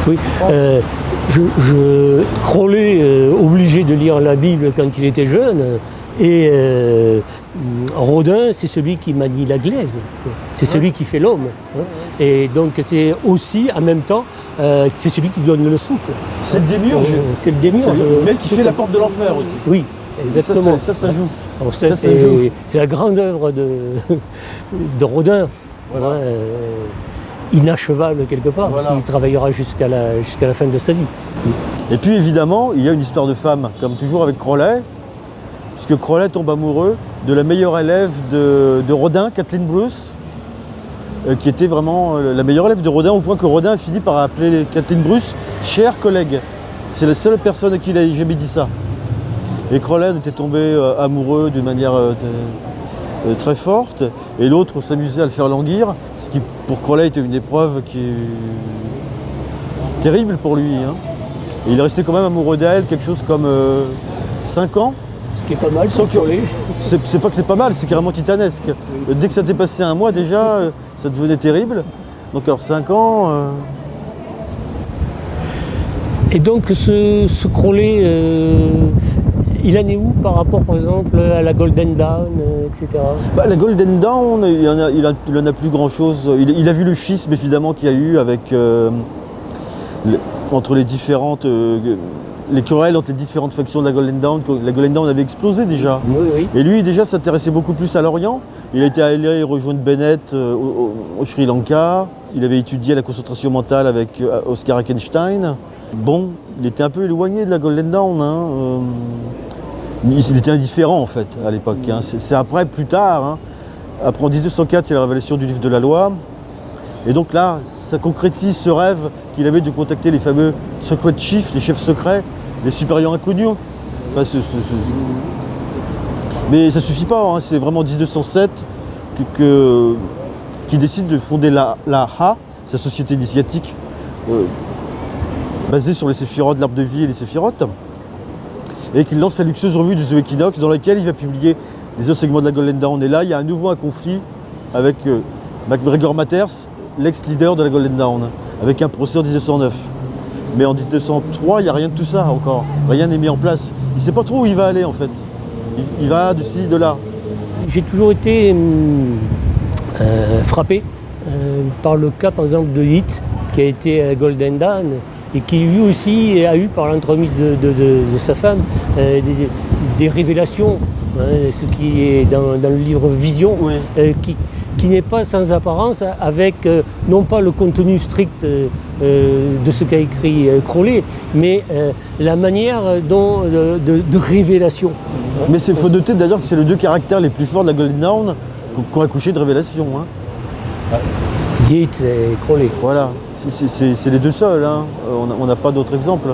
Oui, Crowley, obligé de lire la Bible quand il était jeune, et Rodin, c'est celui qui manie la glaise, c'est celui qui fait l'homme. Et donc c'est aussi, en même temps, c'est celui qui donne le souffle. C'est le démiurge. C'est le démiurge. Le mec qui fait la porte de l'enfer aussi. Oui, exactement. Ça joue. Alors c'est la grande œuvre de Rodin. Voilà. Inachevable quelque part, Voilà. parce qu'il travaillera jusqu'à la fin de sa vie. Et puis évidemment, il y a une histoire de femme, comme toujours avec Crowley, puisque Crowley tombe amoureux de la meilleure élève de Rodin, Kathleen Bruce, qui était vraiment la meilleure élève de Rodin, au point que Rodin finit par appeler Kathleen Bruce « chère collègue ». C'est la seule personne à qui il a jamais dit ça. Et Crowley était tombé amoureux d'une manière très forte, et l'autre s'amusait à le faire languir, ce qui pour Crowley était une épreuve qui est terrible pour lui. Hein. Et il est resté quand même amoureux d'elle, quelque chose comme 5 ans. Ce qui est pas mal, sans Crowley. C'est pas que c'est pas mal, c'est carrément titanesque. Dès que ça t'est passé un mois déjà, ça devenait terrible. Donc alors 5 ans... Et donc ce Crowley, il en est où par rapport par exemple à la Golden Dawn, etc. La Golden Dawn, il en a plus grand chose. Il a vu le schisme évidemment qu'il y a eu avec entre les différentes les querelles entre les différentes factions de la Golden Dawn. La Golden Dawn avait explosé déjà. Oui. Et lui déjà s'intéressait beaucoup plus à l'Orient. Il a été allé rejoindre Bennett au Sri Lanka. Il avait étudié la concentration mentale avec Oscar Eckenstein. Bon, il était un peu éloigné de la Golden Dawn. Hein. Il était indifférent en fait à l'époque. Hein. C'est après, plus tard, hein. Après en 1904, il y a la révélation du livre de la loi. Et donc là, ça concrétise ce rêve qu'il avait de contacter les fameux secret chiefs, les chefs secrets, les supérieurs inconnus. Enfin, mais ça ne suffit pas, hein. C'est vraiment en 1907 qu'il décide de fonder la Ha, sa société initiatique, basée sur les séphirotes, l'arbre de vie et les séphirotes, et qu'il lance sa luxueuse revue du The Equinox dans laquelle il va publier les enseignements de la Golden Dawn. Et là, il y a à nouveau un conflit avec MacGregor Mathers, l'ex-leader de la Golden Dawn, avec un procès en 1909. Mais en 1903, il n'y a rien de tout ça encore. Rien n'est mis en place. Il ne sait pas trop où il va aller en fait. Il va de ci, de là. J'ai toujours été frappé par le cas par exemple de Yeats, qui a été à la Golden Dawn, et qui lui aussi a eu par l'entremise de sa femme des révélations, hein, ce qui est dans le livre Vision, Oui. Qui n'est pas sans apparence avec non pas le contenu strict de ce qu'a écrit Crowley, mais la manière de révélation. Mais il faut noter d'ailleurs que c'est les deux caractères les plus forts de la Golden Dawn qui ont accouché de révélation. Hein. Yeats et Crowley. Voilà, c'est les deux seuls. Hein. On n'a pas d'autres exemples.